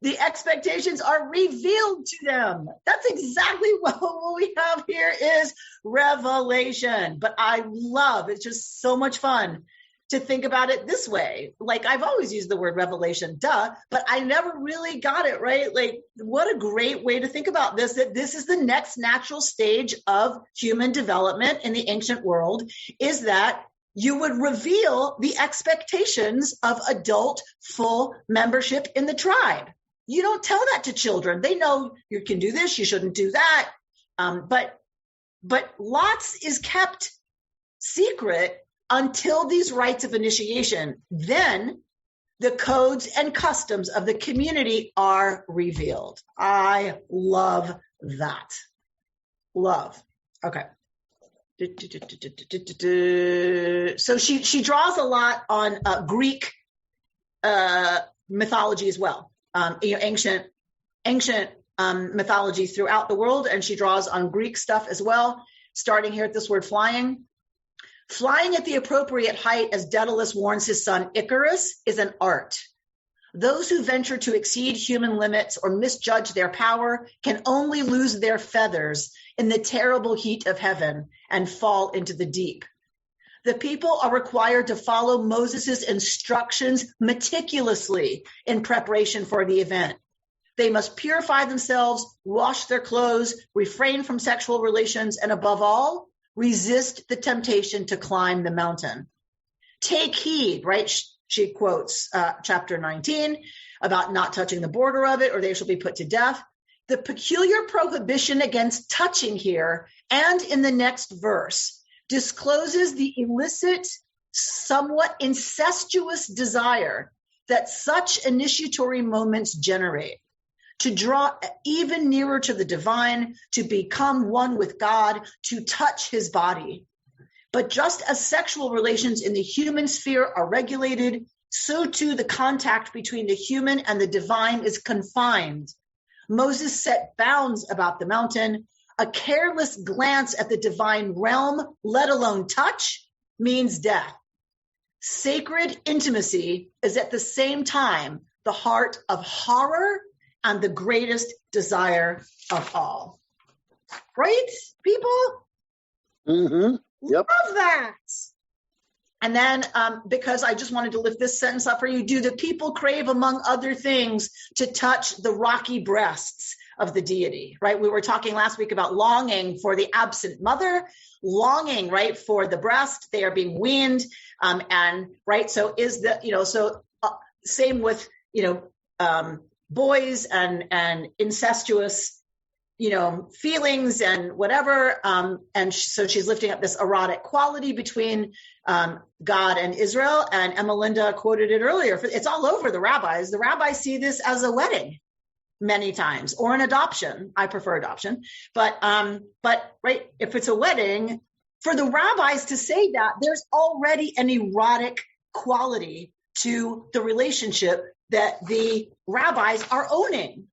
The expectations are revealed to them. That's exactly what we have here is revelation. But I love, it's just so much fun to think about it this way. Like, I've always used the word revelation, but I never really got it, right? Like, what a great way to think about this, that this is the next natural stage of human development in the ancient world, is that you would reveal the expectations of adult full membership in the tribe. You don't tell that to children. They know you can do this, you shouldn't do that. But lots is kept secret until these rites of initiation. Then the codes and customs of the community are revealed. I love that. Love. Okay. So she draws a lot on Greek mythology as well, ancient mythology throughout the world, and she draws on Greek stuff as well, starting here at this word flying. Flying at the appropriate height, as Daedalus warns his son Icarus, is an art. Those who venture to exceed human limits or misjudge their power can only lose their feathers in the terrible heat of heaven and fall into the deep. The people are required to follow Moses' instructions meticulously in preparation for the event. They must purify themselves, wash their clothes, refrain from sexual relations, and above all, resist the temptation to climb the mountain. Take heed, right? She quotes chapter 19 about not touching the border of it, or they shall be put to death. The peculiar prohibition against touching here and in the next verse discloses the illicit, somewhat incestuous desire that such initiatory moments generate, to draw even nearer to the divine, to become one with God, to touch his body. But just as sexual relations in the human sphere are regulated, so too the contact between the human and the divine is confined. Moses set bounds about the mountain. A careless glance at the divine realm, let alone touch, means death. Sacred intimacy is at the same time the heart of horror and the greatest desire of all. Right, people? Mm-hmm. Yep. Love that. And then, because I just wanted to lift this sentence up for you, do the people crave, among other things, to touch the rocky breasts of the deity, right? We were talking last week about longing for the absent mother, longing, right, for the breast. They are being weaned. And, right, so is the, same with, boys and incestuous, feelings and whatever. So she's lifting up this erotic quality between God and Israel. And Emma Linda quoted it earlier. It's all over the rabbis. The rabbis see this as a wedding many times, or an adoption. I prefer adoption. But right, if it's a wedding, for the rabbis to say that, there's already an erotic quality to the relationship that the rabbis are owning.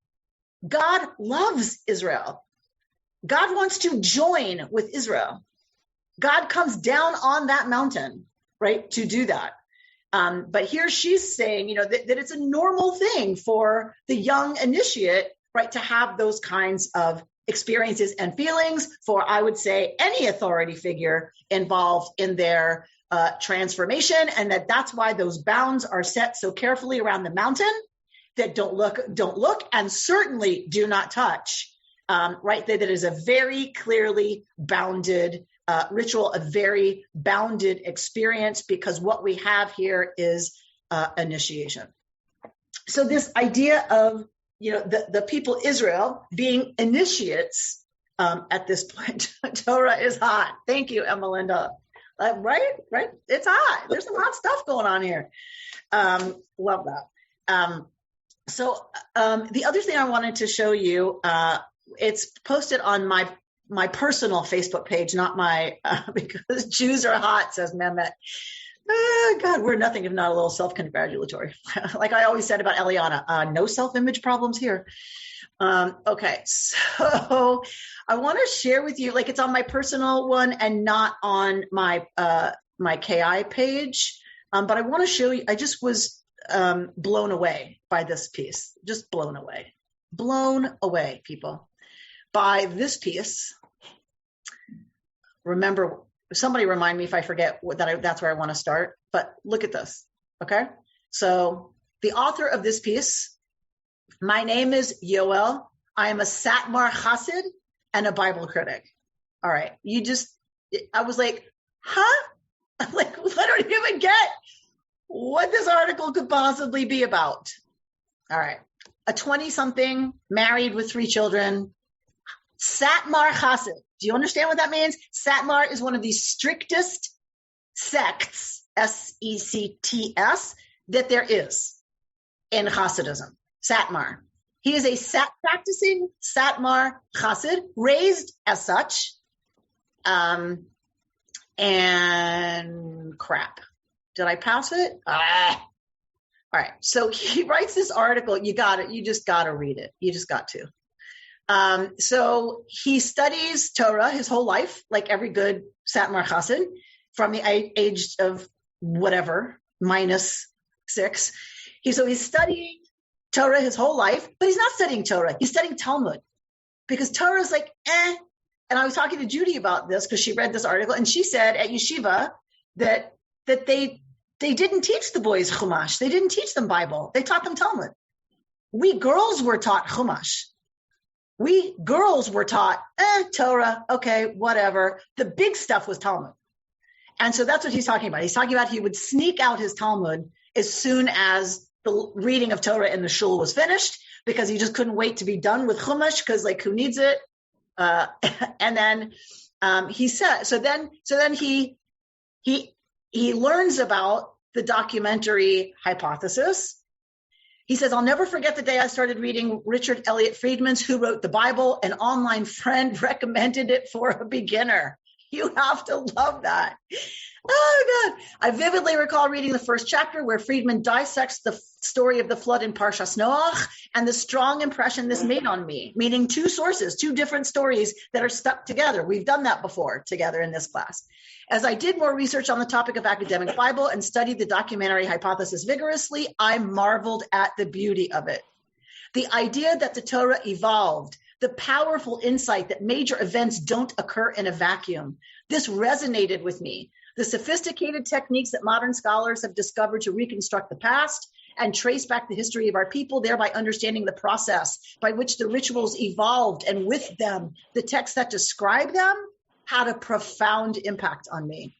God loves Israel. God wants to join with Israel. God comes down on that mountain, right, to do that. But here she's saying, that it's a normal thing for the young initiate, right, to have those kinds of experiences and feelings for, I would say, any authority figure involved in their transformation, and that's why those bounds are set so carefully around the mountain that don't look, and certainly do not touch. Right, that is a very clearly bounded ritual, a very bounded experience, because what we have here is initiation. So this idea of the people Israel being initiates at this point, Torah is hot. Thank you, Emelinda. Right, it's hot. There's some hot stuff going on here. Love that. So the other thing I wanted to show you, it's posted on my personal Facebook page, not my, because Jews are hot, says Mehmet. God, we're nothing if not a little self-congratulatory. Like I always said about Eliana, no self-image problems here. Okay, so I want to share with you, like it's on my personal one and not on my my KI page, but I want to show you, I just was blown away by this piece, just blown away, people, by this piece. Remember, somebody remind me if I forget that's where I want to start, but look at this, okay? So the author of this piece, my name is Yoel. I am a Satmar Chassid and a Bible critic. All right. I was like, huh? Like, I don't even get what this article could possibly be about. All right. A 20-something, married with 3 children, Satmar Chassid. Do you understand what that means? Satmar is one of the strictest sects, S-E-C-T-S, that there is in Hasidism. Satmar. He is a practicing Satmar Chassid, raised as such, and crap. Did I pass it? All right. So he writes this article. You just got to read it. You just got to. So he studies Torah his whole life, like every good Satmar Chassid, from the age of whatever, -6. So he's studying Torah his whole life, but he's not studying Torah. He's studying Talmud, because Torah is like, eh. And I was talking to Judy about this because she read this article, and she said at yeshiva that they didn't teach the boys Chumash. They didn't teach them Bible. They taught them Talmud. We girls were taught Chumash. We girls were taught Torah, okay, whatever. The big stuff was Talmud. And so that's what he's talking about. He's talking about he would sneak out his Talmud as soon as the reading of Torah in the shul was finished, because he just couldn't wait to be done with Chumash, because like who needs it? And then he said, so then he learns about the documentary hypothesis. He says, I'll never forget the day I started reading Richard Elliott Friedman's Who Wrote the Bible. An online friend recommended it for a beginner. You have to love that. Oh, God. I vividly recall reading the first chapter where Friedman dissects the story of the flood in Parshas Noach and the strong impression this made on me, meaning 2 sources, 2 different stories that are stuck together. We've done that before together in this class. As I did more research on the topic of academic Bible and studied the documentary hypothesis vigorously, I marveled at the beauty of it. The idea that the Torah evolved, the powerful insight that major events don't occur in a vacuum. This resonated with me. The sophisticated techniques that modern scholars have discovered to reconstruct the past and trace back the history of our people, thereby understanding the process by which the rituals evolved, and with them, the texts that describe them, had a profound impact on me.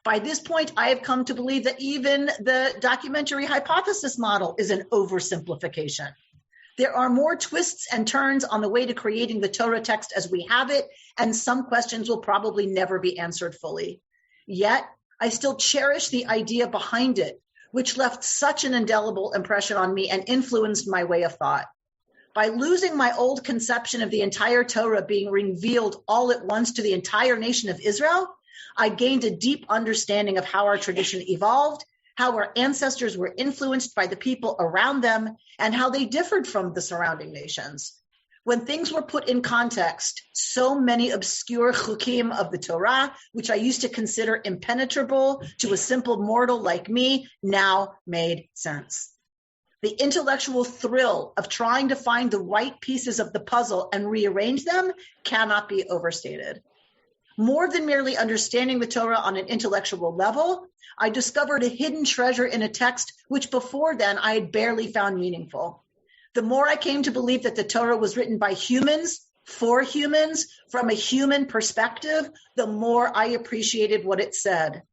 By this point, I have come to believe that even the documentary hypothesis model is an oversimplification. There are more twists and turns on the way to creating the Torah text as we have it, and some questions will probably never be answered fully. Yet, I still cherish the idea behind it, which left such an indelible impression on me and influenced my way of thought. By losing my old conception of the entire Torah being revealed all at once to the entire nation of Israel, I gained a deep understanding of how our tradition evolved, how our ancestors were influenced by the people around them, and how they differed from the surrounding nations. When things were put in context, so many obscure chukim of the Torah, which I used to consider impenetrable to a simple mortal like me, now made sense. The intellectual thrill of trying to find the right pieces of the puzzle and rearrange them cannot be overstated. More than merely understanding the Torah on an intellectual level, I discovered a hidden treasure in a text which before then I had barely found meaningful. The more I came to believe that the Torah was written by humans, for humans, from a human perspective, the more I appreciated what it said.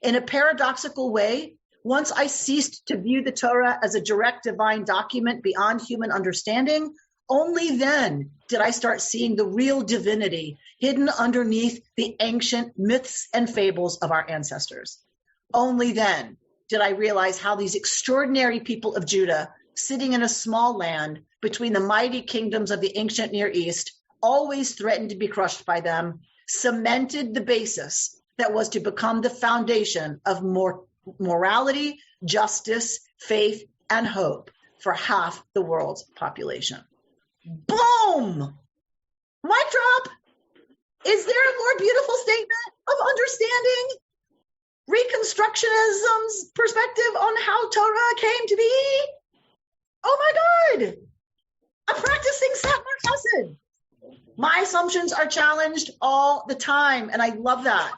In a paradoxical way, once I ceased to view the Torah as a direct divine document beyond human understanding, only then did I start seeing the real divinity hidden underneath the ancient myths and fables of our ancestors. Only then did I realize how these extraordinary people of Judah, sitting in a small land between the mighty kingdoms of the ancient Near East, always threatened to be crushed by them, cemented the basis that was to become the foundation of morality, justice, faith, and hope for half the world's population. Boom! Mic drop! Is there a more beautiful statement of understanding Reconstructionism's perspective on how Torah came to be? Oh my God! I'm practicing Satmar Chesed. My assumptions are challenged all the time, and I love that.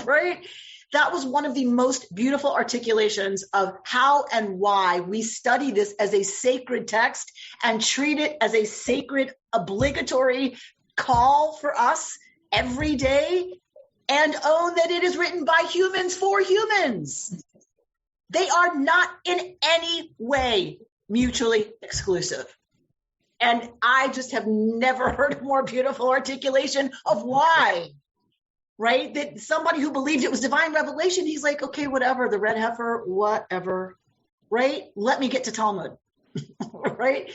Right? That was one of the most beautiful articulations of how and why we study this as a sacred text and treat it as a sacred, obligatory call for us every day, and own that it is written by humans for humans. They are not in any way mutually exclusive. And I just have never heard a more beautiful articulation of why. Right? That somebody who believed it was divine revelation, he's like, okay, whatever, the red heifer, whatever, right? Let me get to Talmud, right?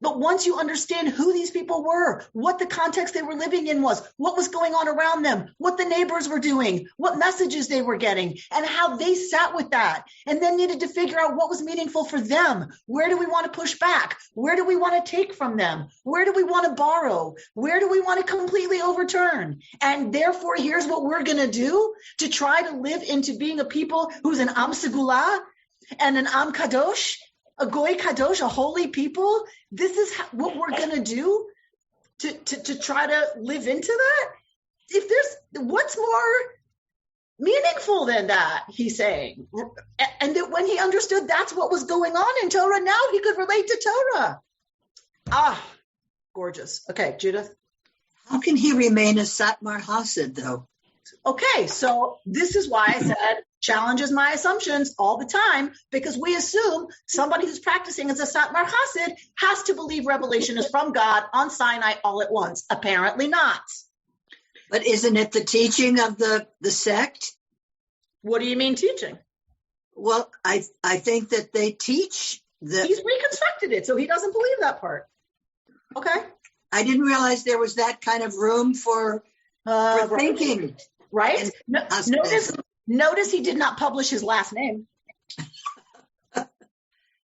But once you understand who these people were, what the context they were living in was, what was going on around them, what the neighbors were doing, what messages they were getting, and how they sat with that, and then needed to figure out what was meaningful for them. Where do we want to push back? Where do we want to take from them? Where do we want to borrow? Where do we want to completely overturn? And therefore, here's what we're going to do to try to live into being a people who's an Am Segula and an Am Kadosh, a Goy Kadosh, a holy people. This is what we're going to do to try to live into that. If there's, what's more meaningful than that, he's saying. And that when he understood that's what was going on in Torah, now he could relate to Torah. Ah, gorgeous. Okay, Judith. How can he remain a Satmar Chesed, though? Okay, so this is why I said challenges my assumptions all the time, because we assume somebody who's practicing as a Satmar Chesed has to believe revelation is from God on Sinai all at once. Apparently not. But isn't it the teaching of the sect? What do you mean teaching? Well, I think that they teach that. He's reconstructed it, so he doesn't believe that part. Okay. I didn't realize there was that kind of room for thinking. Right? Notice he did not publish his last name.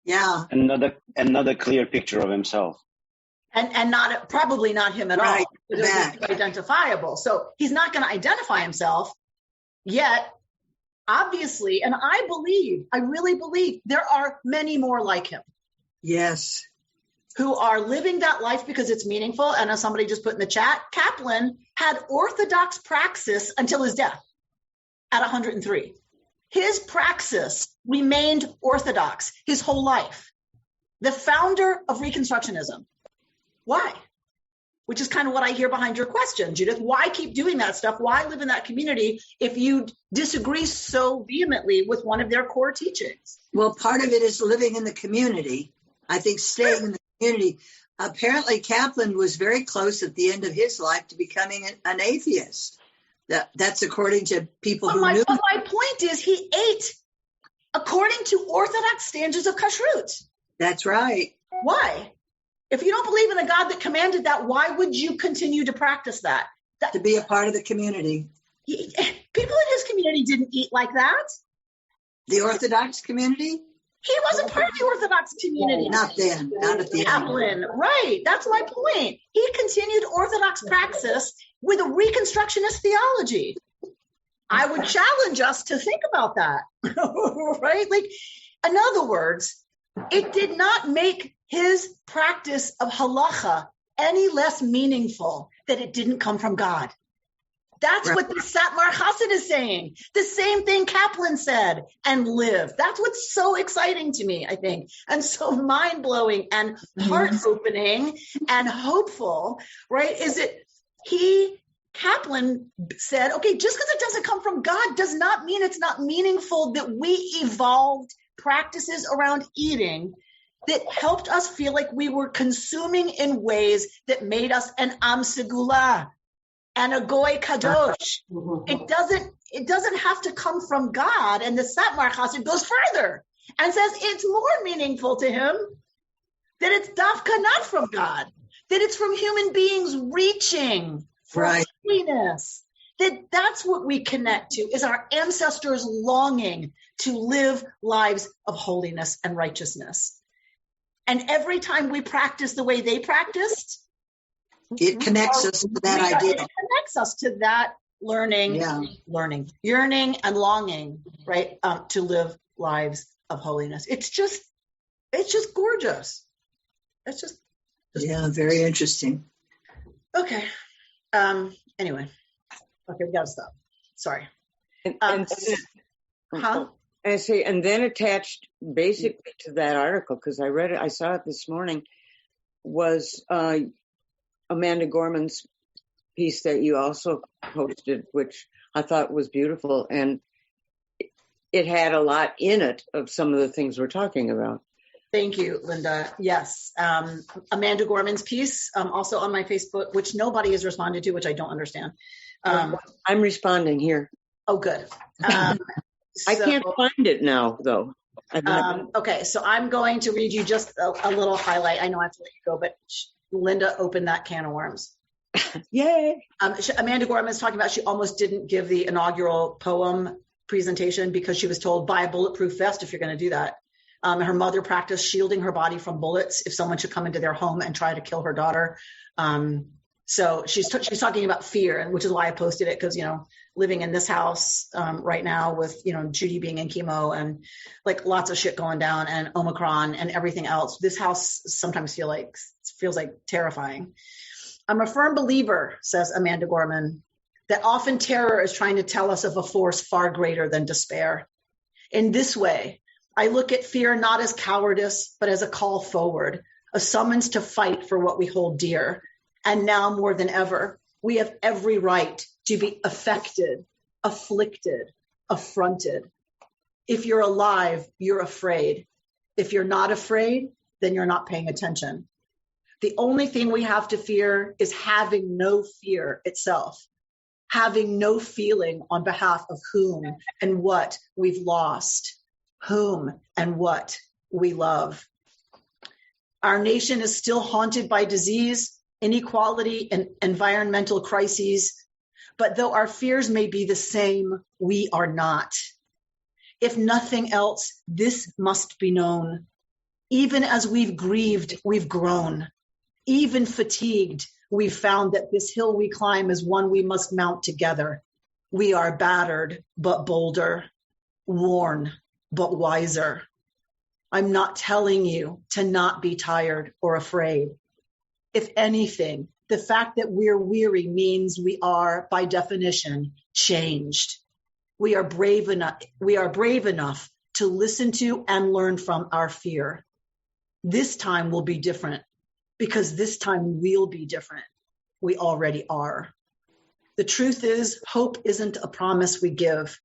Yeah. Another clear picture of himself. And probably not him at all. It's identifiable. So he's not going to identify himself yet, obviously. And I really believe there are many more like him. Yes. Who are living that life because it's meaningful. And as somebody just put in the chat, Kaplan had orthodox praxis until his death at 103. His praxis remained orthodox his whole life. The founder of Reconstructionism. Why? Which is kind of what I hear behind your question, Judith. Why keep doing that stuff? Why live in that community if you disagree so vehemently with one of their core teachings? Well, part of it is living in the community. I think staying in the community. Apparently, Kaplan was very close at the end of his life to becoming an atheist. That's according to people who knew. But my point is he ate according to Orthodox standards of kashrut. That's right. Why? If you don't believe in a God that commanded that, why would you continue to practice that? To be a part of the community. People in his community didn't eat like that. The Orthodox community? He wasn't part of the Orthodox community. Not then, not at the end. Kaplan, right. That's my point. He continued Orthodox praxis with a Reconstructionist theology. I would challenge us to think about that, right? Like, in other words, it did not make his practice of halacha any less meaningful that it didn't come from God. That's what the Satmar Chassid is saying. The same thing Kaplan said and lived. That's what's so exciting to me, I think, and so mind-blowing and heart-opening and hopeful, right? Is it Kaplan said, okay, just because it doesn't come from God does not mean it's not meaningful that we evolved practices around eating that helped us feel like we were consuming in ways that made us an Am Segula and a Goy Kadosh. It doesn't have to come from God. And the Satmar Chassid goes further and says it's more meaningful to him that it's dafka not from God, that it's from human beings reaching for holiness. That's what we connect to, is our ancestors longing to live lives of holiness and righteousness. And every time we practice the way they practiced, it connects us to that idea. It connects us to that yearning and longing, right? To live lives of holiness. It's just gorgeous. It's just very interesting. Okay. Anyway. Okay, we gotta stop. Sorry. And then attached basically to that article, because I read it, I saw it this morning, was Amanda Gorman's piece that you also posted, which I thought was beautiful, and it had a lot in it of some of the things we're talking about. Thank you, Linda. Yes. Amanda Gorman's piece, also on my Facebook, which nobody has responded to, which I don't understand. I'm responding here. Oh, good. I can't find it now, though. Okay, so I'm going to read you just a little highlight. I know I have to let you go, but Linda opened that can of worms. Yay. Amanda Gorman is talking about she almost didn't give the inaugural poem presentation because she was told, buy a bulletproof vest if you're going to do that. Her mother practiced shielding her body from bullets if someone should come into their home and try to kill her daughter. So she's talking about fear, and which is why I posted it, because, living in this house right now with, Judy being in chemo and like lots of shit going down and Omicron and everything else, this house sometimes feels like terrifying. I'm a firm believer, says Amanda Gorman, that often terror is trying to tell us of a force far greater than despair. In this way, I look at fear not as cowardice, but as a call forward, a summons to fight for what we hold dear. And now more than ever, we have every right to be affected, afflicted, affronted. If you're alive, you're afraid. If you're not afraid, then you're not paying attention. The only thing we have to fear is having no fear itself, having no feeling on behalf of whom and what we've lost, whom and what we love. Our nation is still haunted by disease, inequality, and environmental crises. But though our fears may be the same, we are not. If nothing else, this must be known. Even as we've grieved, we've grown. Even fatigued, we've found that this hill we climb is one we must mount together. We are battered, but bolder, worn, but wiser. I'm not telling you to not be tired or afraid. If anything, the fact that we're weary means we are, by definition, changed. We are brave enough to listen to and learn from our fear. This time will be different, because this time we'll be different. We already are. The truth is, hope isn't a promise we give.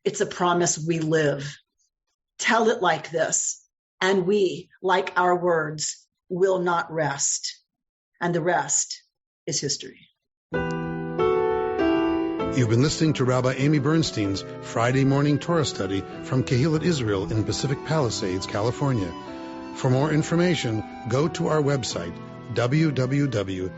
It's a promise we live. Tell it like this, and we, like our words, will not rest. And the rest is history. You've been listening to Rabbi Amy Bernstein's Friday morning Torah study from Kehillat Israel in Pacific Palisades, California. For more information, go to our website, www.ourki.org.